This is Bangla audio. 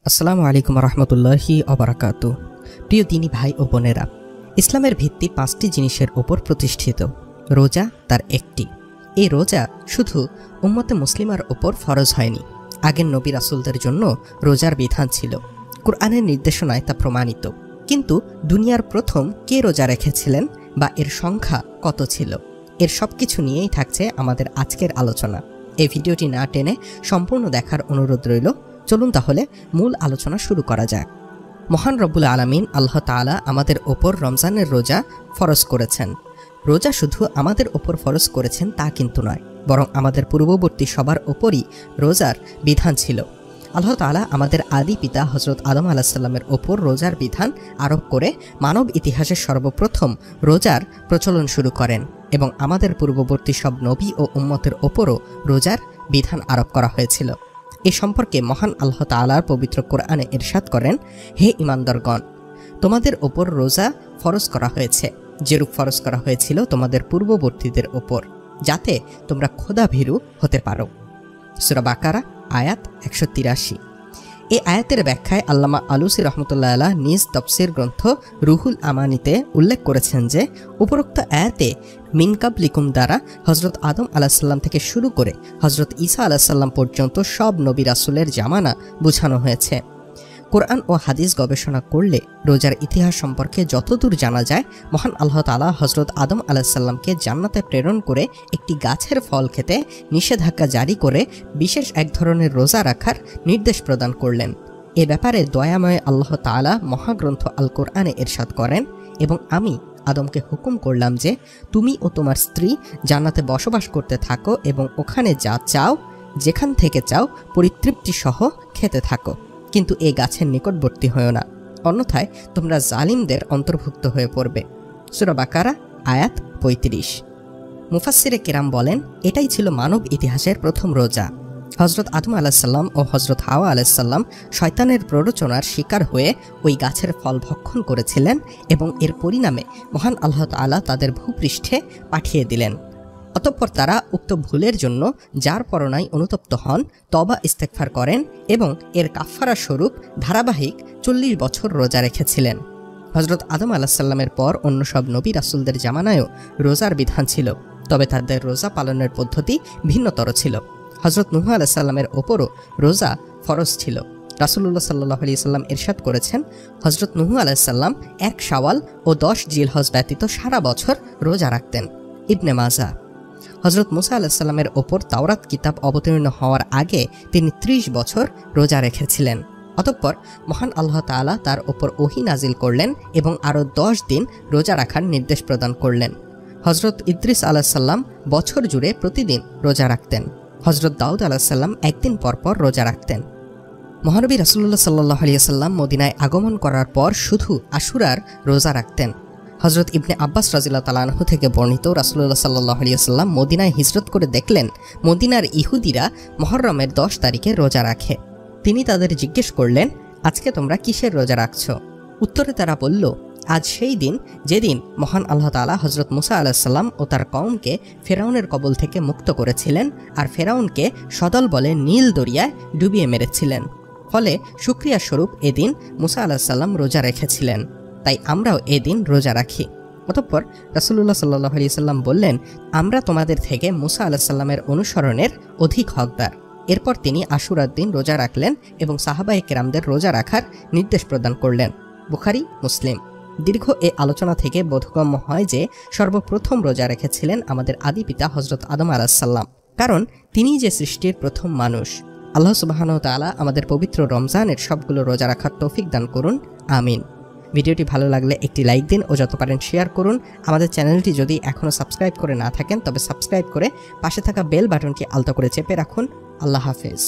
আসসালামু আলাইকুম রহমতুল্লাহি অবরাকাতু। প্রিয় দিনী ভাই ও বোনেরা, ইসলামের ভিত্তি 5টি জিনিসের ওপর প্রতিষ্ঠিত। রোজা তার একটি। এই রোজা শুধু উম্মতে মুসলিমার ওপর ফরজ হয়নি, আগের নবী রাসূলদের জন্য রোজার বিধান ছিল। কুরআনের নির্দেশনায় তা প্রমাণিত। কিন্তু দুনিয়ার প্রথম কে রোজা রেখেছিলেন বা এর সংখ্যা কত ছিল, এর সব কিছু নিয়েই থাকছে আমাদের আজকের আলোচনা। এই ভিডিওটি না টেনে সম্পূর্ণ দেখার অনুরোধ রইল। চলুন তাহলে মূল আলোচনা শুরু করা যাক। মহান রব্বুল আলামিন আল্লাহ তাআলা আমাদের ওপর রমজানের রোজা ফরজ করেছেন। রোজা শুধু আমাদের ওপর ফরজ করেছেন তা কিন্তু নয়, বরং আমাদের পূর্ববর্তী সবার ওপরই রোজার বিধান ছিল। আল্লাহ তাআলা আমাদের আদি পিতা হযরত আদম আলাইহিস সালামের ওপর রোজার বিধান আরোপ করে মানব ইতিহাসের সর্বপ্রথম রোজার প্রচলন শুরু করেন এবং আমাদের পূর্ববর্তী সব নবী ও উম্মতের ওপরও রোজার বিধান আরোপ করা হয়েছিল। এ সম্পর্কে মহান আল্লাহ তাআলার পবিত্র কোরআনে ইরশাদ করেন, হে ঈমানদারগণ, তোমাদের ওপর রোজা ফরজ করা হয়েছে যেরূপ ফরজ করা হয়েছিল তোমাদের পূর্ববর্তীদের ওপর, যাতে তোমরা খোদাভীরু হতে পারো। সূরা বাকারা আয়াত 183। এই আয়াতের ব্যাখ্যায় আল্লামা আলুসি রহমতুল্লাহ আলাইহি নিজ তাফসীর গ্রন্থ রুহুল আমানিতে উল্লেখ করেছেন যে উপরোক্ত আয়াতে মিন কাবলিকুম দ্বারা হযরত আদম আলাইহিস সালাম থেকে শুরু করে হযরত ঈসা আলাইহিস সালাম পর্যন্ত সব নবী রাসূলের জামানা বোঝানো হয়েছে। কোরআন ও হাদিস গবেষণা করলে রোজার ইতিহাস সম্পর্কে যতদূর জানা যায়, মহান আল্লাহ তাআলা হযরত আদম আলাইহিস সালামকে জান্নাতে প্রেরণ করে একটি গাছের ফল খেতে নিষেধাজ্ঞা জারি করে বিশেষ এক ধরনের রোজা রাখার নির্দেশ প্রদান করলেন। এ ব্যাপারে দয়াময় আল্লাহ তাআলা মহাগ্রন্থ আল কোরআনে ইরশাদ করেন, এবং আমি আদমকে হুকুম করলাম যে তুমি ও তোমার স্ত্রী জান্নাতে বসবাস করতে থাকো এবং ওখানে যা চাও যেখান থেকে চাও পরিতৃপ্তি সহ খেতে থাকো, কিন্তু এই গাছের নিকটবর্তী হয়েও না, অন্যথায় তোমরা জালিমদের অন্তর্ভুক্ত হয়ে পড়বে। সূরা বাকারা আয়াত 35। মুফাসসিরে কেরাম বলেন, এটাই ছিল মানব ইতিহাসের প্রথম রোজা। হযরত আদম আলাইহিস সালাম ও হযরত হাওয়া আলাইহিস সালাম শয়তানের প্ররোচনার শিকার হয়ে ওই গাছের ফল ভক্ষণ করেছিলেন এবং এর পরিণামে মহান আল্লাহ তাআলা তাদের ভূপৃষ্ঠে পাঠিয়ে দিলেন। অতঃপর তারা উক্ত ভুলের জন্য যার পরনায় অনুতপ্ত হন, তওবা ইস্তেগফার করেন এবং এর কাফফারা স্বরূপ ধারাবাহিক 40 বছর রোজা রেখেছিলেন। হযরত আদম আলাইহিস সালামের পর অন্য সব নবী রাসূলদের জামানায়ও রোজার বিধান ছিল, তবে তাদের রোজা পালনের পদ্ধতি ভিন্নতর ছিল। হযরত নূহ আলাইহিস সালামের ওপরও রোজা ফরজ ছিল। রাসূলুল্লাহ সাল্লাল্লাহু আলাইহি সাল্লাম ইরশাদ করেছেন, হযরত নূহ আলাইহিস সালাম 1 শাওয়াল ও 10 জিলহজ ব্যতীত সারা বছর রোজা রাখতেন। ইবনে মাজাহ। হযরত মুসা আলাইহিস সালামের ওপর তাওরাত কিতাব অবতীর্ণ হওয়ার আগে তিনি 30 বছর রোজা রেখেছিলেন। অতঃপর মহান আল্লাহ তাআলা তার ওপর ওহী নাজিল করলেন এবং আরও 10 দিন রোজা রাখার নির্দেশ প্রদান করলেন। হযরত ইদ্রিস আলাইহিস সালাম বছর জুড়ে প্রতিদিন রোজা রাখতেন। হযরত দাউদ আলাইহিস সালাম একদিন পর পর রোজা রাখতেন। মহানবী রাসূলুল্লাহ সাল্লাল্লাহু আলাইহি সাল্লাম মদিনায় আগমন করার পর শুধু আশুরার রোজা রাখতেন। হযরত ইবনে আব্বাস রাদিয়াল্লাহু তাআলা আনহু থেকে বর্ণিত, রাসূলুল্লাহ সাল্লাল্লাহু আলাইহি সাল্লাম মদিনায় হিজরত করে দেখলেন মদিনার ইহুদিরা মুহররমের 10 তারিখে রোজা রাখে। তিনি তাদের জিজ্ঞেস করলেন, আজকে তোমরা কিসের রোজা রাখছো? উত্তরে তারা বলল, আজ সেই দিন যেদিন মহান আল্লাহ তাআলা হযরত মুসা আলাইহিস সালাম ও তার কওমকে ফেরাউনের কবল থেকে মুক্ত করেছিলেন আর ফেরাউনকে সদল বলে নীল দরিয়ায় ডুবিয়ে মেরেছিলেন। ফলে শুকরিয়া স্বরূপ এদিন মুসা আলাইহিস সালাম রোজা রেখেছিলেন, তাই আমরাও এদিন রোজা রাখি। অতঃপর রাসূলুল্লাহ সাল্লাল্লাহু আলাইহি সাল্লাম বললেন, আমরা তোমাদের থেকে মুসা আলাইহিস সালামের অনুসরণের অধিক হকদার। এরপর তিনি আশুরার দিন রোজা রাখলেন এবং সাহাবায়ে কেরামদের রোজা রাখার নির্দেশ প্রদান করলেন। বুখারী, মুসলিম। দীর্ঘ এ আলোচনা থেকে বোধগম্য হয় যে সর্বপ্রথম রোজা রেখেছিলেন আমাদের আদি পিতা হযরত আদম আলাইহিস সালাম, কারণ তিনিই যে সৃষ্টির প্রথম মানুষ। আল্লাহ সুবহানাহু ওয়া তাআলা আমাদের পবিত্র রমজানের সবগুলো রোজা রাখার তৌফিক দান করুন, আমিন। ভিডিওটি ভালো লাগলে একটি লাইক দিন ও যত পারেন শেয়ার করুন। আমাদের চ্যানেলটি যদি এখনও সাবস্ক্রাইব করে না থাকেন তবে সাবস্ক্রাইব করে পাশে থাকা বেল বাটনটি আলতো করে চেপে রাখুন। আল্লাহ হাফেজ।